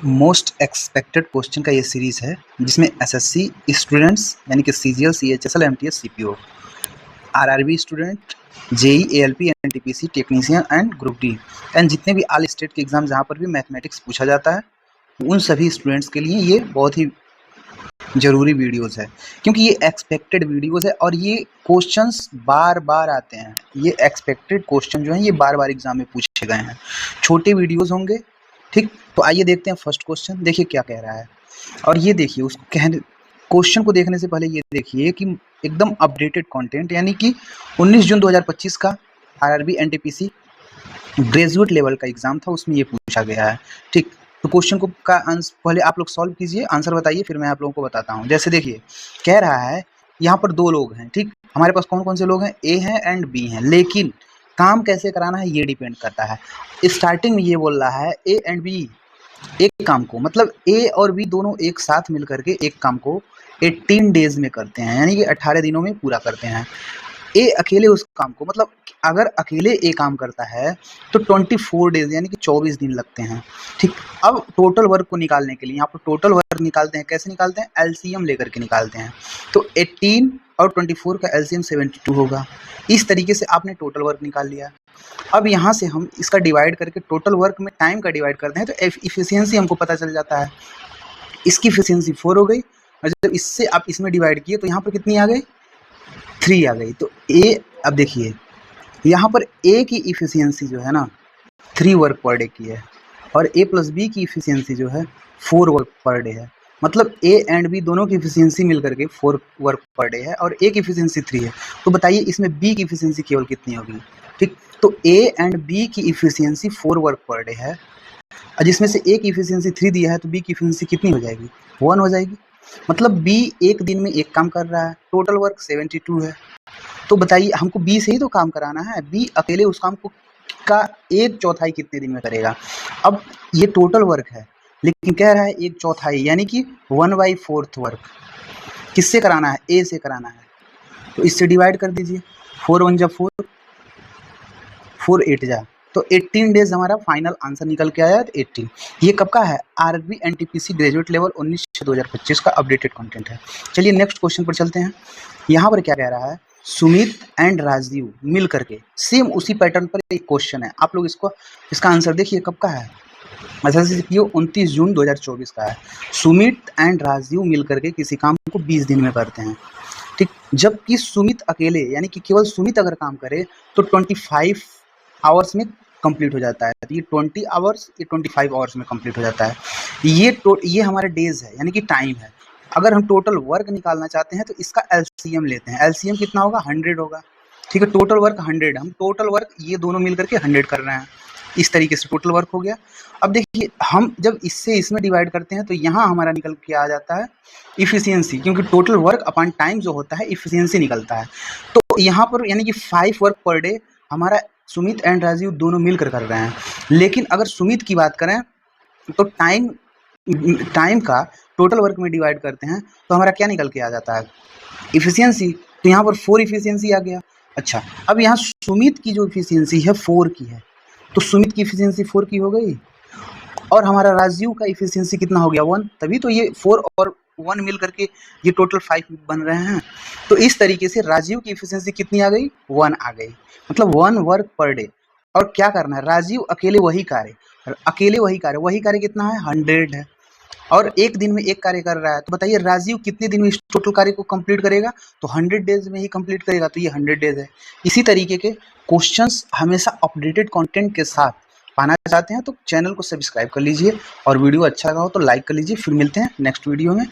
Most expected question का ये series है जिसमें एसएससी स्टूडेंट्स यानी कि CGL, CHSL, MTS, CPO, RRB student, JE, ALP, NTPC, technician and group D and जितने भी ऑल स्टेट के एग्जाम जहाँ पर भी मैथमेटिक्स पूछा जाता है उन सभी स्टूडेंट्स के लिए ये बहुत ही ज़रूरी वीडियोस है, क्योंकि ये एक्सपेक्टेड वीडियोस है और ये क्वेश्चंस बार बार आते हैं। ये एक्सपेक्टेड क्वेश्चन जो हैं ये बार बार एग्जाम में पूछे गए हैं। छोटे वीडियोस होंगे, ठीक। तो आइए देखते हैं फर्स्ट क्वेश्चन, देखिए क्या कह रहा है। और ये देखिए उसको कहने क्वेश्चन को देखने से पहले ये देखिए कि एकदम अपडेटेड कंटेंट, यानी कि 19 जून 2025 का आरआरबी एनटीपीसी ग्रेजुएट लेवल का एग्जाम था, उसमें ये पूछा गया है, ठीक। तो क्वेश्चन को का आंसर पहले आप लोग सॉल्व कीजिए, आंसर बताइए, फिर मैं आप लोगों को बताता हूँ। जैसे देखिए कह रहा है यहाँ पर दो लोग हैं, ठीक। हमारे पास कौन कौन से लोग हैं, ए हैं एंड बी हैं, लेकिन काम कैसे कराना है ये डिपेंड करता है। स्टार्टिंग में ये बोल रहा है ए एंड बी एक काम को, मतलब ए और बी दोनों एक साथ मिल करके एक काम को 18 डेज में करते हैं, यानी कि 18 दिनों में पूरा करते हैं। ए अकेले उस काम को, मतलब अगर अकेले ए काम करता है तो 24 डेज यानी कि 24 दिन लगते हैं, ठीक। अब टोटल वर्क को निकालने के लिए यहाँ पर टोटल वर्क निकालते हैं, कैसे निकालते हैं, एलसीएम लेकर के निकालते हैं। तो 18 और 24 का एलसीएम 72 होगा। इस तरीके से आपने टोटल वर्क निकाल लिया। अब यहाँ से हम इसका डिवाइड करके टोटल वर्क में टाइम का डिवाइड करते हैं तो इफिशियंसी हमको पता चल जाता है। इसकी इफिशियंसी 4 हो गई और जब इससे आप इसमें डिवाइड किए तो यहाँ पर कितनी आ गई, 3 आ गई। तो ए, अब देखिए यहाँ पर ए की इफिशियंसी जो है ना 3 वर्क पर डे की है और ए प्लस बी की इफिशियंसी जो है 4 वर्क पर डे है। मतलब ए एंड बी दोनों की इफिशियंसी मिल करके 4 वर्क पर डे है और ए की इफिशियंसी 3 है। तो बताइए इसमें बी की इफिशियंसी केवल कितनी होगी, ठीक। तो ए एंड बी की इफिशियंसी 4 वर्क पर डे है और जिसमें से ए की इफिशियंसी 3 दिया है तो बी की इफिशियंसी कितनी हो जाएगी, 1 हो जाएगी। मतलब बी एक दिन में एक काम कर रहा है, टोटल वर्क 72 है। तो बताइए हमको बी से ही तो काम कराना है, बी अकेले उस काम को का 1/4 कितने दिन में करेगा। अब ये टोटल वर्क है लेकिन कह रहा है 1/4 यानी कि 1/4 वर्क किससे कराना है, ए से कराना है। तो इससे डिवाइड कर दीजिए, 4 1 जा 4, 4 8 जा, तो 18 डेज हमारा फाइनल आंसर निकल के आया। 18 ये कब का है, आरआरबी एनटीपीसी ग्रेजुएट लेवल 19/6/2025 का अपडेटेड कंटेंट है। चलिए नेक्स्ट क्वेश्चन पर चलते हैं। यहाँ पर क्या कह रहा है, सुमित एंड राजीव मिल करके, सेम उसी पैटर्न पर एक क्वेश्चन है। आप लोग इसका आंसर देखिए कब का है, सीपीओ 29 जून 2024 का है। सुमित एंड राजीव मिल करके किसी काम को 20 दिन में करते हैं, ठीक। जबकि सुमित अकेले यानी कि केवल सुमित अगर काम करे तो 25 आवर्स में कंप्लीट हो जाता है। तो ये 20 आवर्स, ये 25 आवर्स में कंप्लीट हो जाता है। ये हमारे डेज है यानी कि टाइम है। अगर हम टोटल वर्क निकालना चाहते हैं तो इसका एलसीएम लेते हैं, एलसीएम कितना होगा, 100 होगा, ठीक है। टोटल वर्क 100, हम टोटल वर्क ये दोनों मिल करके 100 कर रहे हैं, इस तरीके से टोटल वर्क हो गया। अब देखिए हम जब इससे इसमें डिवाइड करते हैं तो यहाँ हमारा निकल के आ जाता है इफिशियंसी, क्योंकि टोटल वर्क अपॉन टाइम जो होता है इफिशियंसी निकलता है। तो यहाँ पर यानी कि 5 वर्क पर डे हमारा सुमित एंड राजीव दोनों मिलकर कर रहे हैं। लेकिन अगर सुमित की बात करें तो टाइम का टोटल वर्क में डिवाइड करते हैं तो हमारा क्या निकल के आ जाता है, इफिशियंसी। तो यहाँ पर 4 इफिशियंसी आ गया। अच्छा, अब यहाँ सुमित की जो इफिशियंसी है 4 की है, तो सुमित की इफिशियंसी 4 की हो गई और हमारा राजीव का इफिशियंसी कितना हो गया, 1। तभी तो ये 4 और 1 मिल करके ये टोटल 5 बन रहे हैं। तो इस तरीके से राजीव की इफिशियंसी कितनी आ गई, 1 आ गई, मतलब 1 वर्क पर डे। और क्या करना है, राजीव अकेले वही कार्य कितना है, 100 है और एक दिन में एक कार्य कर रहा है। तो बताइए राजीव कितने दिन में इस टोटल कार्य को कंप्लीट करेगा, तो 100 डेज में ही कंप्लीट करेगा, तो ये 100 डेज है। इसी तरीके के क्वेश्चंस हमेशा अपडेटेड कंटेंट के साथ पाना चाहते हैं तो चैनल को सब्सक्राइब कर लीजिए और वीडियो अच्छा लगा हो तो लाइक कर लीजिए। फिर मिलते हैं नेक्स्ट वीडियो में।